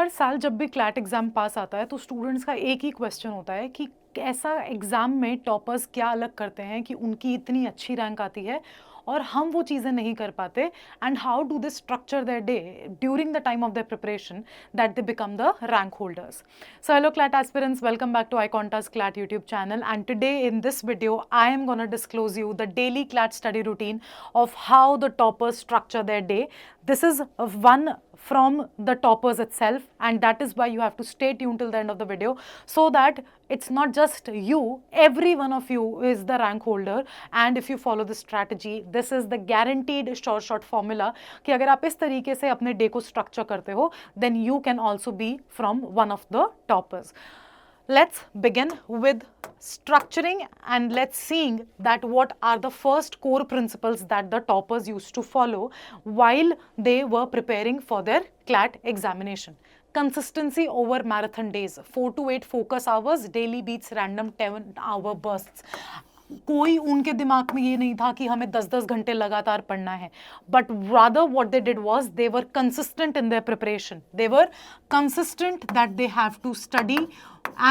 हर साल जब भी क्लैट एग्ज़ाम पास आता है तो स्टूडेंट्स का एक ही क्वेश्चन होता है कि ऐसा एग्ज़ाम में टॉपर्स क्या अलग करते हैं कि उनकी इतनी अच्छी रैंक आती है और हम वो चीज़ें नहीं कर पाते, and how do they structure their day during the time of their preparation that they become the rank holders. So hello CLAT aspirants, welcome back to iConta's CLAT YouTube channel, and today in this video I am going to disclose you the daily CLAT study routine of how the toppers structure their day. This is one from the toppers itself, and that is why you have to stay tuned till the end of the video, so that it's not just you, every one of you is the rank holder. And if you follow this strategy, this is the guaranteed short formula कि अगर आप इस तरीके से अपने day को structure करते हो, then you can also be from one of the toppers. Let's begin with structuring and let's seeing that what are the first core principles that the toppers used to follow while they were preparing for their CLAT examination. Consistency over marathon days, 4 to 8 focus hours, daily beats random 10-hour bursts. कोई उनके दिमाग में ये नहीं था कि हमें 10-10 घंटे लगातार पढ़ना है, but rather what they did was they were consistent in their preparation. They were consistent that they have to study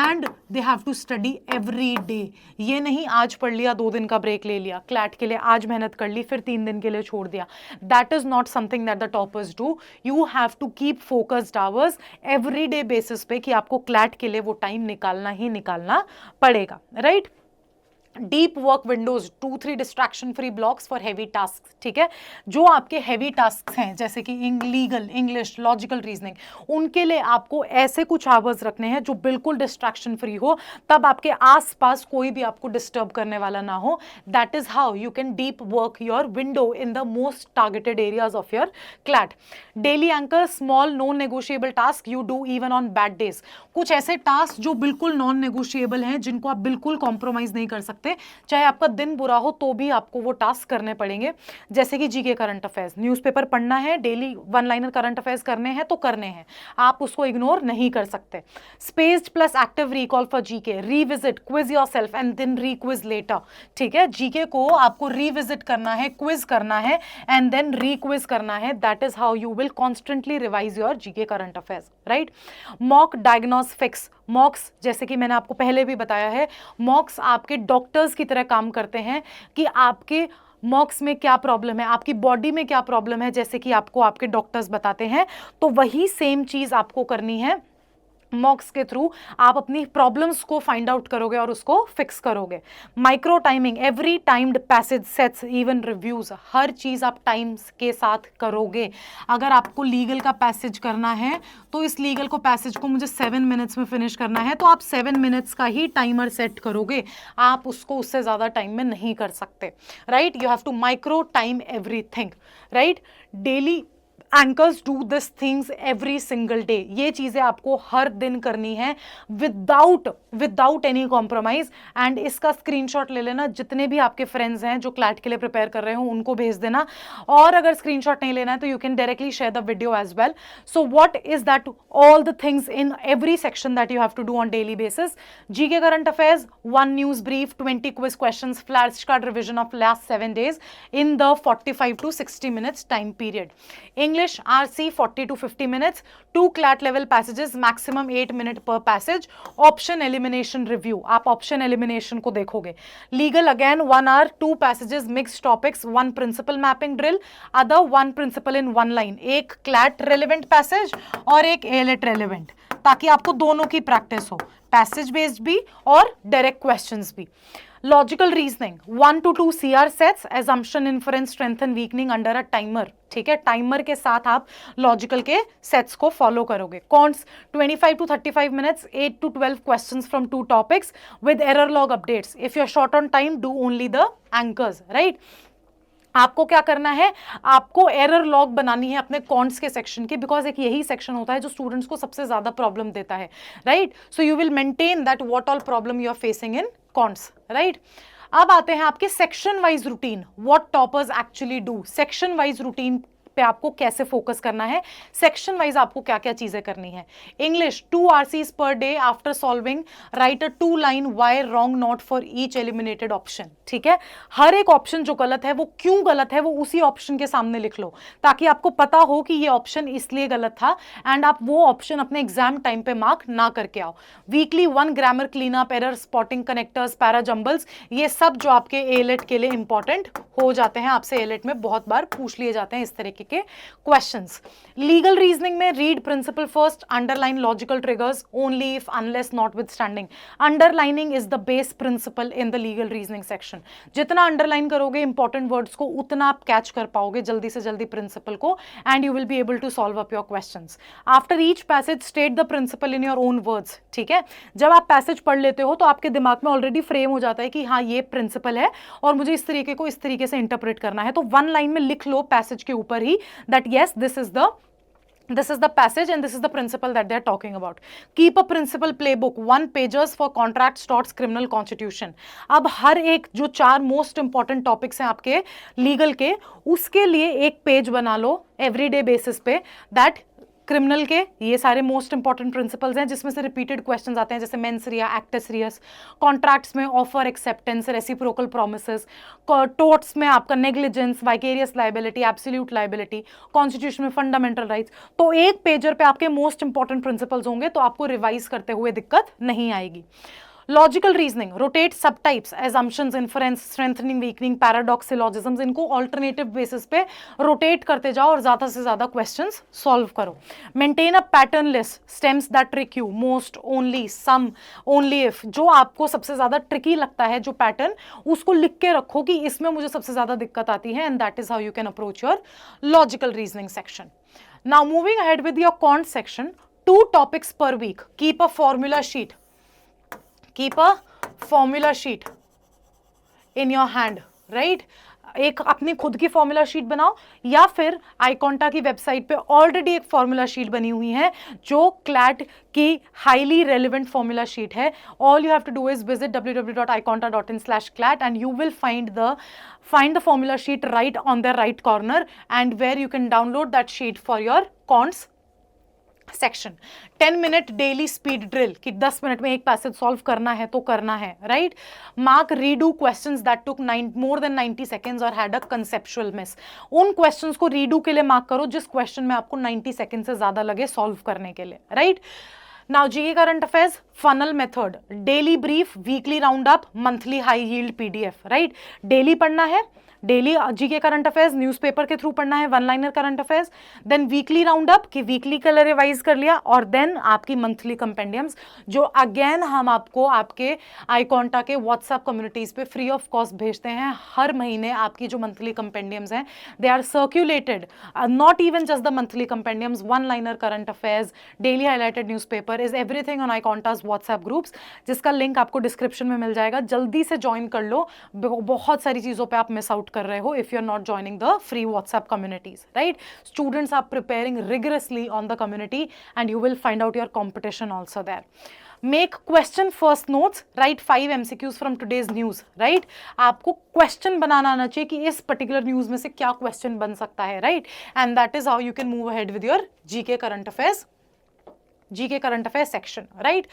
and they have to study every day. ये नहीं आज पढ़ लिया 2 दिन का ब्रेक ले लिया, क्लैट के लिए आज मेहनत कर ली फिर 3 दिन के लिए छोड़ दिया. That is not something that the toppers do. You have to keep focused hours every day basis पे कि आपको क्लैट के लिए वो टाइम निकालना ही निकालना पड़ेगा, right? Deep work Windows, 2-3 distraction free blocks for heavy task. ठीक है, जो आपके हैवी टास्क हैं जैसे कि लीगल, इंग्लिश, लॉजिकल रीजनिंग, उनके लिए आपको ऐसे कुछ आवर्स रखने हैं जो बिल्कुल डिस्ट्रैक्शन फ्री हो, तब आपके आसपास कोई भी आपको डिस्टर्ब करने वाला ना हो. That is how you can deep work your window in the most targeted areas of your CLAT. Daily anchor small non negotiable task you do even on bad days. कुछ ऐसे टास्क जो बिल्कुल non negotiable हैं, जिनको आप बिल्कुल compromise नहीं कर सकते, चाहे आपका दिन बुरा हो तो भी आपको वो टास्क करने पड़ेंगे. जैसे कि जीके करंट अफेयर्स, न्यूज़पेपर पढ़ना है, डेली 1 लाइनर करंट अफेयर्स करने हैं तो करने हैं, आप उसको इग्नोर नहीं कर सकते. Spaced plus active recall for GK, revisit, quiz yourself and then requiz later. ठीक है, जीके को आपको रीविजिट करना है, क्विज करना है एंड देन रीक्विज करना है. That is how you will constantly revise your GK current affairs, right? Mock, diagnose, fix. मॉक्स, जैसे कि मैंने आपको पहले भी बताया है, मॉक्स आपके डॉक्टर्स की तरह काम करते हैं कि आपके मॉक्स में क्या प्रॉब्लम है, आपकी बॉडी में क्या प्रॉब्लम है, जैसे कि आपको आपके डॉक्टर्स बताते हैं, तो वही सेम चीज आपको करनी है. मॉक्स के थ्रू आप अपनी प्रॉब्लम्स को फाइंड आउट करोगे और उसको फिक्स करोगे. Micro timing, every timed passage, sets, even reviews, हर चीज आप टाइम्स के साथ करोगे. अगर आपको लीगल का पैसेज करना है तो इस लीगल को पैसेज को मुझे 7 मिनट्स में फिनिश करना है, तो आप 7 मिनट्स का ही टाइमर सेट करोगे, आप उसको उससे ज्यादा टाइम में नहीं कर सकते, right? You have to micro time everything, right? Daily anchors do this things every single day. ये चीजें आपको हर दिन करनी है विदाउट एनी कॉम्प्रोमाइज. एंड इसका स्क्रीनशॉट ले लेना, जितने भी आपके फ्रेंड्स हैं जो क्लैट के लिए प्रिपेयर कर रहे हो उनको भेज देना, और अगर स्क्रीनशॉट नहीं लेना है तो you can directly share the video as well. So what is that? All the things in every section that you have to do on daily basis. GK current affairs, 1 news brief, 20 quiz questions, flash card revision of last 7 days in the 45 to 60 minutes time period. English RC 40 to 50 minutes, 2 CLAT level passages, maximum 8 minute per passage. Option elimination review, आप option elimination को देखोगे. Legal again 1 hour, 2 passages, mixed topics, 1 principal mapping drill, other 1 principal in 1 line. एक CLAT relevant passage और एक ALET relevant, ताकि आपको दोनों की प्रैक्टिस हो, पैसेज बेस्ड भी और डायरेक्ट क्वेश्चंस भी. Logical reasoning, 1 to 2 CR sets, assumption, inference, strengthen, weakening under a timer. ठीक है, टाइमर के साथ आप लॉजिकल के सेट्स को फॉलो करोगे. Counts, 25 to 35 minutes, 8 to 12 questions from 2 topics with error log updates. If you're short on time, do only the anchors, right? आपको क्या करना है, आपको एरर लॉग बनानी है अपने कॉन्ट्स के सेक्शन की, बिकॉज एक यही सेक्शन होता है जो स्टूडेंट्स को सबसे ज्यादा प्रॉब्लम देता है, right? So you will maintain that what all problem you are facing in quants, right? अब आते हैं आपके section wise routine, what toppers actually do. Section wise routine पे पे आपको कैसे फोकस करना है, सेक्शन वाइज आपको क्या क्या चीजें करनी है। English 2 RCs per day after solving, right a 2 line why wrong not for each eliminated option. ठीक है, हर एक ऑप्शन जो गलत है वो क्यों गलत है वो उसी ऑप्शन के सामने लिख लो, ताकि आपको पता हो कि ये ऑप्शन इसलिए गलत था एंड आप वो ऑप्शन अपने एग्जाम टाइम पे मार्क ना करके आओ। Weekly 1 grammar clean up, error spotting, connectors, para jumbles, ये सब जो आपके एलेट के लिए इंपॉर्टेंट हो जाते हैं, आपसे एलेट में बहुत बार पूछ लिए जाते हैं इस तरीके के क्वेश्चंस। लीगल रीजनिंग में read principle first, underline logical triggers, only if unless notwithstanding. Underlining is the base principle in the legal reasoning section. जितना अंडरलाइन करोगे इंपॉर्टेंट वर्ड्स को उतना आप कैच कर पाओगे जल्दी से जल्दी प्रिंसिपल को, and you will be able to solve up your questions. After each passage state the principle in your own words. ठीक है, जब आप पैसेज पढ़ लेते हो तो आपके दिमाग में ऑलरेडी फ्रेम हो जाता है कि हाँ ये प्रिंसिपल है और मुझे इस तरीके को इस तरीके से इंटरप्रेट करना है, तो 1 लाइन में लिख लो पैसेज के ऊपर ही that yes this is the passage and this is the principle that they are talking about. Keep a principal playbook, 1 pages for contracts, torts, criminal, constitution. अब हर एक जो 4 मोस्ट इंपॉर्टेंट टॉपिक्स हैं आपके लीगल के, उसके लिए एक पेज बना लो एवरीडे बेसिस पे, दैट क्रिमिनल के ये सारे मोस्ट इंपॉर्टेंट प्रिंसिपल्स हैं जिसमें से रिपीटेड क्वेश्चंस आते हैं, जैसे मेंस रिया, एक्टस रियस। कॉन्ट्रैक्ट्स में ऑफर, एक्सेप्टेंस, रेसिप्रोकल प्रोमिसेस। टोर्ट्स में आपका negligence, vicarious liability, absolute liability. Constitution में फंडामेंटल राइट्स। तो एक पेजर पे आपके मोस्ट इंपॉर्टेंट प्रिंसिपल्स होंगे, तो आपको रिवाइज करते हुए दिक्कत नहीं आएगी। लॉजिकल रीजनिंग, रोटेट सब types, assumptions, inference, strengthening, weakening, paradox, syllogisms, इनको ऑल्टरनेटिव बेसिस पे रोटेट करते जाओ और ज्यादा से ज्यादा क्वेश्चंस सॉल्व करो। Maintain a pattern list, stems that trick you, most, only, some, only if, जो आपको सबसे ज्यादा ट्रिकी लगता है जो पैटर्न, उसको लिख के रखो कि इसमें मुझे सबसे ज्यादा दिक्कत आती है, and that is how you can approach your logical reasoning section. Now moving ahead with your quant section, 2 topics per week, keep a formula sheet, keep a formula sheet in your hand, right? एक अपनी खुद की formula sheet बनाओ, या फिर आईकॉन्टा की website पे already एक फॉर्मूला शीट बनी हुई है जो क्लैट की हाईली रेलिवेंट फॉर्मूला शीट है। All you have to do is visit www.iconta.in/clat and you will find the formula sheet right on the right corner, and where you can download that sheet for your cons section. 10 minute daily speed drill, कि 10 minute में एक passage solve करना है तो करना है, right? Mark redo questions that took more than 90 seconds और had a conceptual miss. उन क्वेश्चंस को रीडू के लिए मार्क करो जिस क्वेश्चन में आपको 90 सेकेंड से ज्यादा लगे सॉल्व करने के लिए, right? Now GK current affairs, funnel method, daily brief, weekly round up, monthly high yield PDF, right? Daily पढ़ना है, daily GK current affairs newspaper के थ्रू पढ़ना है, 1 liner current affairs, then weekly round up कि weekly colour revise कर लिया, और then आपकी मंथली कंपेंडियम्स जो अगेन हम आपको आपके आईकॉन्टा के व्हाट्सएप कम्युनिटीज पे फ्री ऑफ कॉस्ट भेजते हैं। हर महीने आपकी जो मंथली कंपेंडियम्स हैं they are circulated, not even just the monthly compendiums, 1 liner current affairs, daily highlighted newspaper, is everything on आईकॉन्टास व्हाट्सएप ग्रुप्स, जिसका लिंक आपको डिस्क्रिप्शन में मिल जाएगा। जल्दी से ज्वाइन कर लो, बहुत सारी चीज़ों पर आप मिस आउट कर रहे हो if you're not joining the free WhatsApp communities, right? Students are preparing rigorously on the community and you will find out your competition also there. Make question first notes, write 5 MCQs from today's news, right? आपको question बनाना आना चाहिए कि इस particular news में से क्या question बन सकता है, right? And that is how you can move ahead with your GK current affairs section, right?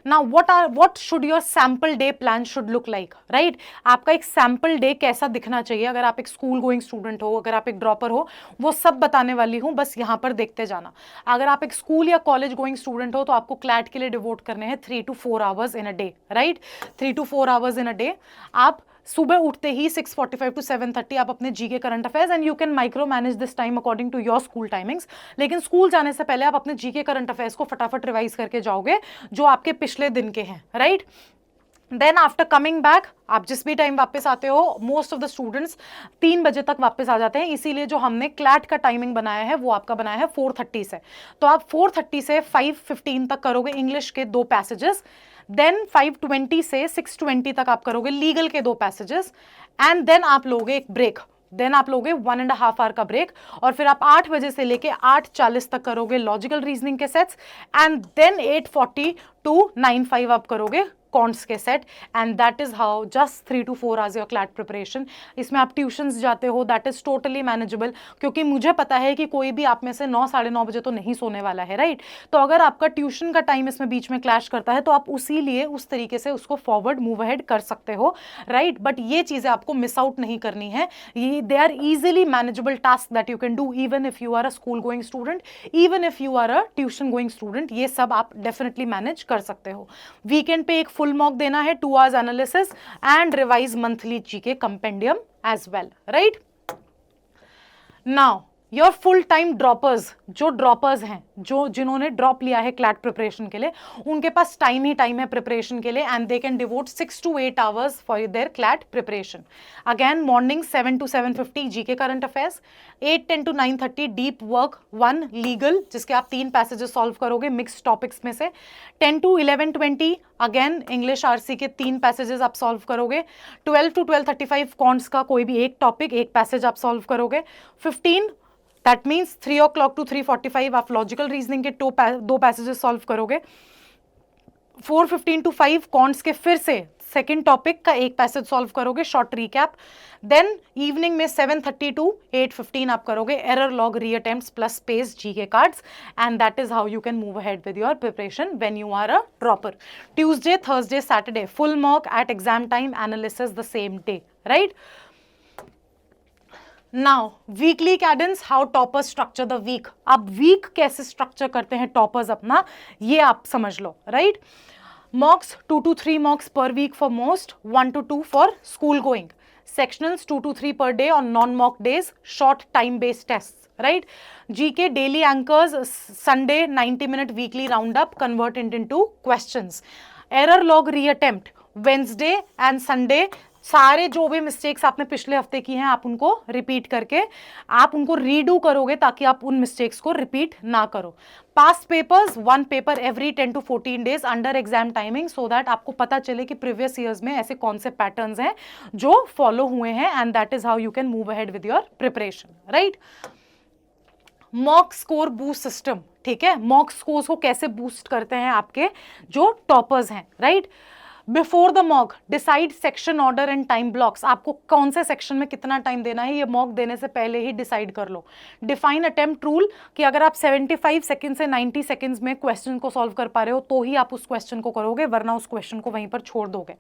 Now what should your sample day plan should look like, right? आपका एक sample day कैसा दिखना चाहिए, अगर आप एक स्कूल गोइंग स्टूडेंट हो, अगर आप एक ड्रॉपर हो, वो सब बताने वाली हूँ, बस यहाँ पर देखते जाना। अगर आप एक स्कूल या कॉलेज गोइंग स्टूडेंट हो तो आपको क्लैट के लिए डिवोट करने हैं 3 to 4 hours in a day, right? 3 to 4 hours in a day। आप सुबह उठते ही 6:45 to 7:30 आप अपने GK current affairs, and you can micro manage this time according to your school timings, लेकिन स्कूल जाने से पहले आप अपने जीके करंट अफेयर्स को फटाफट रिवाइज करके जाओगे जो आपके पिछले दिन के हैं, right? Then after coming back, आप जिस भी टाइम वापस आते हो, मोस्ट ऑफ द स्टूडेंट्स 3 बजे तक वापस आ जाते हैं, इसीलिए जो हमने क्लैट का टाइमिंग बनाया है वो आपका बनाया है 4:30 से। तो आप 4:30 से 5:15 तक करोगे इंग्लिश के 2 पैसेजेस, देन 5:20 से 6:20 तक आप करोगे लीगल के 2 पैसेजेस, एंड देन आप लोगे एक ब्रेक, देन आप लोगे 1.5 आवर का ब्रेक, और फिर आप 8 बजे से लेके 8:40 तक करोगे लॉजिकल रीजनिंग के सेट्स, एंड देन 8:40 to 9:05 आप करोगे कॉन्ट्स के set, and that is how just 3 to 4 hours your CLAT preparation. इसमें आप ट्यूशंस जाते हो, दैट इज टोटली मैनेजेबल, क्योंकि मुझे पता है कि कोई भी आप में से 9 साढ़े 9 बजे तो नहीं सोने वाला है, राइट? तो अगर आपका ट्यूशन का टाइम इसमें बीच में क्लैश करता है तो आप उसी लिए उस तरीके से उसको फॉरवर्ड मूव अहेड कर सकते हो, राइट? बट ये चीजें आपको मिस आउट नहीं करनी है. ये they are easily manageable task that you can do even if you are a school going student, even if you are a tuition going student. ये सब आप डेफिनेटली मैनेज कर सकते हो. वीकेंड पे एक फुल मॉक देना है, 2 hours analysis and revise monthly GK compendium as well, right? Now your full time droppers, जो ड्रॉपर्स हैं, जो जिन्होंने ड्रॉप लिया है क्लैट प्रिपरेशन के लिए, उनके पास टाइम ही टाइम है प्रिपरेशन के लिए, and they can devote 6 to 8 hours for their CLAT preparation. Again morning 7 to 7:50 GK current affairs, 8:10 to 9:30 deep work 1 legal, जिसके आप 3 पैसेजेस सॉल्व करोगे मिक्स टॉपिक्स में से. 10 to 11:20 अगेन इंग्लिश आरसी के 3 passages आप सॉल्व करोगे. 12 to 12:35 कॉन्ट्स का कोई भी एक टॉपिक, एक पैसेज आप सॉल्व करोगे. 15 दैट मीन्स 3 o'clock to 3:45 आप लॉजिकल रीजनिंग के 2 पैसेजेस सॉल्व करोगे. 4:15 to 5 कॉन्ट्स के फिर से सेकेंड टॉपिक का एक पैसेज सॉल्व करोगे, शॉर्ट रिकैप. देन इवनिंग में 7:30 to 8:15 आप करोगे error log reattempts plus space GK cards, and that is how you can move ahead with your preparation when you are a dropper. Tuesday, Thursday, Saturday full mock at exam time, analysis the same day, right? Now weekly cadence, how toppers structure the week. अब week कैसे structure करते हैं toppers अपना, ये आप समझ लो, right? मॉक्स 2 to 3 mocks पर week for most, 1 to 2 for school going. Sectionals 2 to 3 per day on non-mock days, short time-based tests, right? GK daily anchors, Sunday 90-minute weekly roundup converted into questions. Error log reattempt, Wednesday and Sunday सारे जो भी mistakes आपने पिछले हफ्ते की हैं आप उनको रिपीट करके आप उनको रीडू करोगे ताकि आप उन मिस्टेक्स को रिपीट ना करो. Past papers 1 paper every 10 to 14 days under exam timing, so that आपको पता चले कि प्रीवियस ईयर्स में ऐसे कौन से पैटर्न्स हैं जो फॉलो हुए हैं, and that is how you can move ahead with your preparation, right? Mock score boost system, ठीक है? मॉक स्कोर्स को कैसे बूस्ट करते हैं आपके जो टॉपर्स हैं, right? Before the mock decide section order and time blocks. आपको कौन से सेक्शन में कितना टाइम देना है ये मॉक देने से पहले ही डिसाइड कर लो. डिफाइन अटेम्प्ट रूल कि अगर आप 75 सेकंड से 90 सेकंड्स में क्वेश्चन को सॉल्व कर पा रहे हो तो ही आप उस क्वेश्चन को करोगे, वरना उस क्वेश्चन को वहीं पर छोड़ दोगे.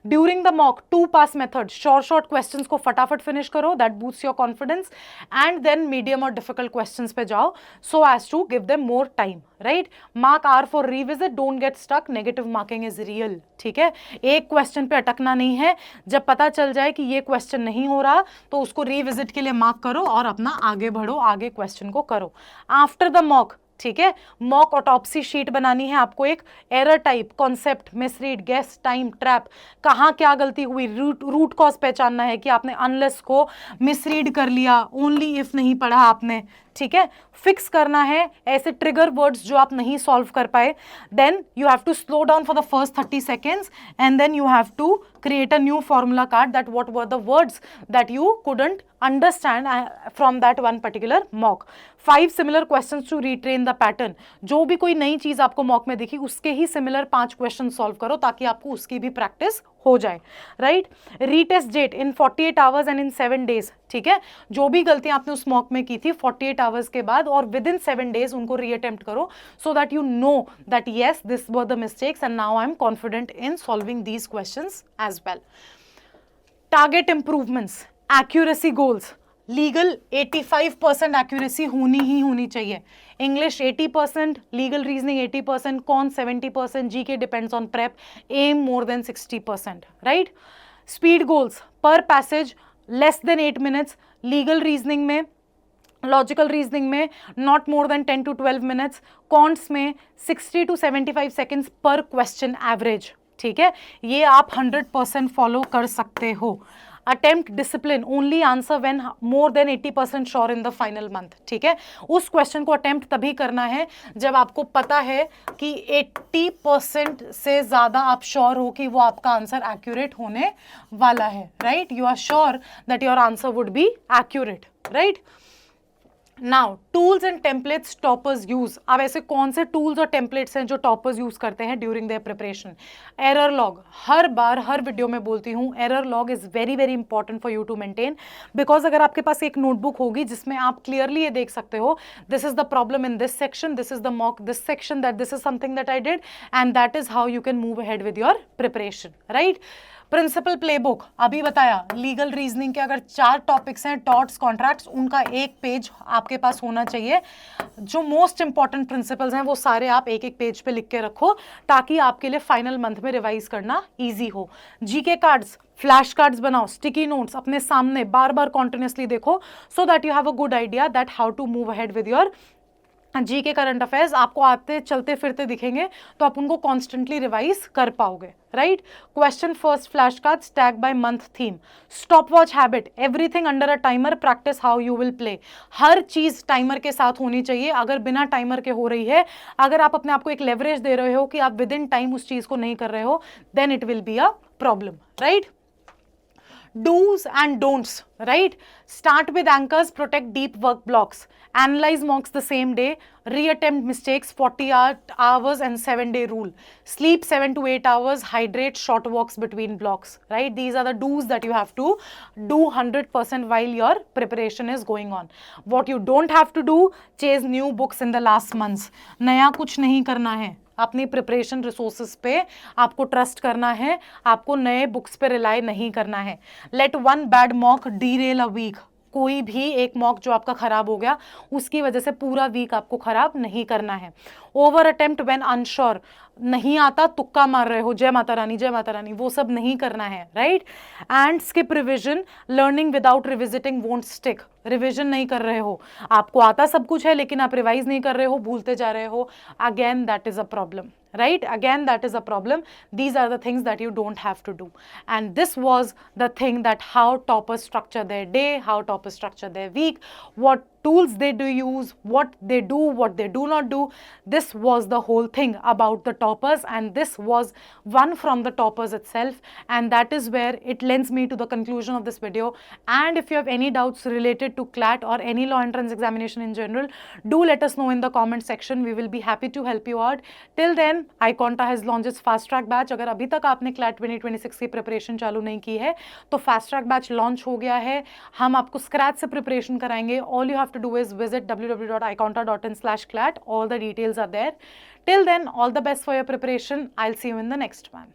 During the mock 2 pass method, short questions को फटाफट फिनिश करो, that boost your confidence, and then medium और डिफिकल्ट क्वेश्चंस पे जाओ so as to give them more time, right? Mark R for revisit, don't get stuck, negative marking is real, ठीक है? एक question पे अटकना नहीं है. जब पता चल जाए कि ये क्वेश्चन नहीं हो रहा तो उसको रिविजिट के लिए मार्क करो और अपना आगे बढ़ो, आगे क्वेश्चन को करो. आफ्टर द मॉक, ठीक है, मॉक ऑटोप्सी शीट बनानी है आपको. एक error type, concept, misread, guess, time, trap, कहाँ क्या गलती हुई, रूट कॉज पहचानना है कि आपने अनलेस को मिसरीड कर लिया, ओनली इफ नहीं पढ़ा आपने, ठीक है? फिक्स करना है ऐसे ट्रिगर वर्ड्स जो आप नहीं सॉल्व कर पाए. Then you have to slow down for the first 30 seconds and then you have to create a new formula card that what were the words that you couldn't understand from that one particular mock. 5 similar questions to retrain the pattern. जो भी कोई नई चीज आपको mock में दिखी उसके ही similar 5 question solve करो ताकि आपको उसकी भी प्रैक्टिस हो जाए, right? Retest date in 48 hours and in 7 days, ठीक है? जो भी गलतियां आपने उस मॉक में की थी 48 hours के बाद और विद इन 7 days उनको रीअटेम्प्ट करो so that you know that yes this were the mistakes and now I am confident in solving these questions as well. Target improvements, accuracy goals. Legal 85% accuracy होनी ही होनी चाहिए. English 80%, legal reasoning 80%, quant 70%, GK depends on prep. M more than 60%, right? Speed goals per passage less than 8 minutes. Legal reasoning में, logical reasoning में not more than 10 to 12 minutes. Counts में 60 to 75 seconds पर question average, ठीक है? ये आप 100% follow कर सकते हो. Attempt discipline, only answer when more than 80% sure in the final month, ठीक है? उस क्वेश्चन को अटेम्प्ट तभी करना है जब आपको पता है कि 80% से ज्यादा आप श्योर हो कि वो आपका आंसर एक्यूरेट होने वाला है, right? You are sure that your answer would be accurate, right? Now tools and templates toppers use. अब ऐसे कौन से टूल्स और टेम्पलेट्स हैं जो टॉपर्स यूज करते हैं during their preparation? Error log, हर बार हर वीडियो में बोलती हूँ, error log is very very important for you to maintain, because अगर आपके पास एक नोटबुक होगी जिसमें आप क्लियरली ये देख सकते हो, this is the problem in this section, this is the mock this section, that this is something that I did, and that is how you can move ahead with your preparation, right? Principal playbook, अभी बताया, legal reasoning के अगर 4 topics हैं, torts, contracts, उनका एक page आपके पास होना चाहिए। जो मोस्ट इंपॉर्टेंट प्रिंसिपल्स हैं वो सारे आप एक एक पेज पे लिख के रखो, ताकि आपके लिए फाइनल मंथ में रिवाइज करना इजी हो। जीके कार्ड्स, फ्लैश कार्ड्स बनाओ, स्टिकी नोट्स अपने सामने बार बार कॉन्टिन्यूसली देखो, so that you have a good idea that how to move ahead with your G K current affairs. आपको आते चलते फिरते दिखेंगे तो आप उनको कॉन्स्टेंटली रिवाइज कर पाओगे, right? Question first flash cards, tag by month theme, stopwatch habit, everything under a timer, practice how you will play. हर चीज टाइमर के साथ होनी चाहिए। अगर बिना टाइमर के हो रही है, अगर आप अपने आप को एक लेवरेज दे रहे हो कि आप विद इन टाइम उस चीज को नहीं कर रहे हो, then it will be a problem, right? Do's and don'ts, right? Start with anchors, protect deep work blocks, analyze mocks the same day, reattempt mistakes, 40 hours and 7-day rule, sleep 7 to 8 hours, hydrate, short walks between blocks, right? These are the do's that you have to do 100% while your preparation is going on. What you don't have to do, chase new books in the last months. नया कुछ नहीं करना है, अपनी preparation resources पे आपको trust करना है, आपको नए बुक्स पे रिलाई नहीं करना है। Let one bad mock derail a week, कोई भी एक मॉक जो आपका खराब हो गया उसकी वजह से पूरा वीक आपको खराब नहीं करना है। ओवर अटेम्प्ट व्हेन अनश्योर, नहीं आता तुक्का मार रहे हो, जय माता रानी जय माता रानी, वो सब नहीं करना है, right? And skip revision, learning without revisiting won't stick, revision नहीं कर रहे हो, आपको आता सब कुछ है लेकिन आप रिवाइज नहीं कर रहे हो, भूलते जा रहे हो, again that is a problem, right? Again, that is a problem. These are the things that you don't have to do. And this was the thing that how toppers structure their day, how toppers structure their week, what tools they do use, what they do, what they do not do. This was the whole thing about the toppers, and this was one from the toppers itself, and that is where it lends me to the conclusion of this video. And if you have any doubts related to CLAT or any law entrance examination in general, do let us know in the comment section. We will be happy to help you out. Till then, iConta has launched its fast track batch. अगर अभी तक आपने CLAT 2026 की preparation चालू नहीं की है तो फास्ट ट्रैक बैच लॉन्च हो गया है। हम आपको स्क्रैच से प्रिपरेशन कराएंगे। All you have to do is visit www.iconta.in/clat. All the details are there. Till then, all the best for your preparation. I'll see you in the next one.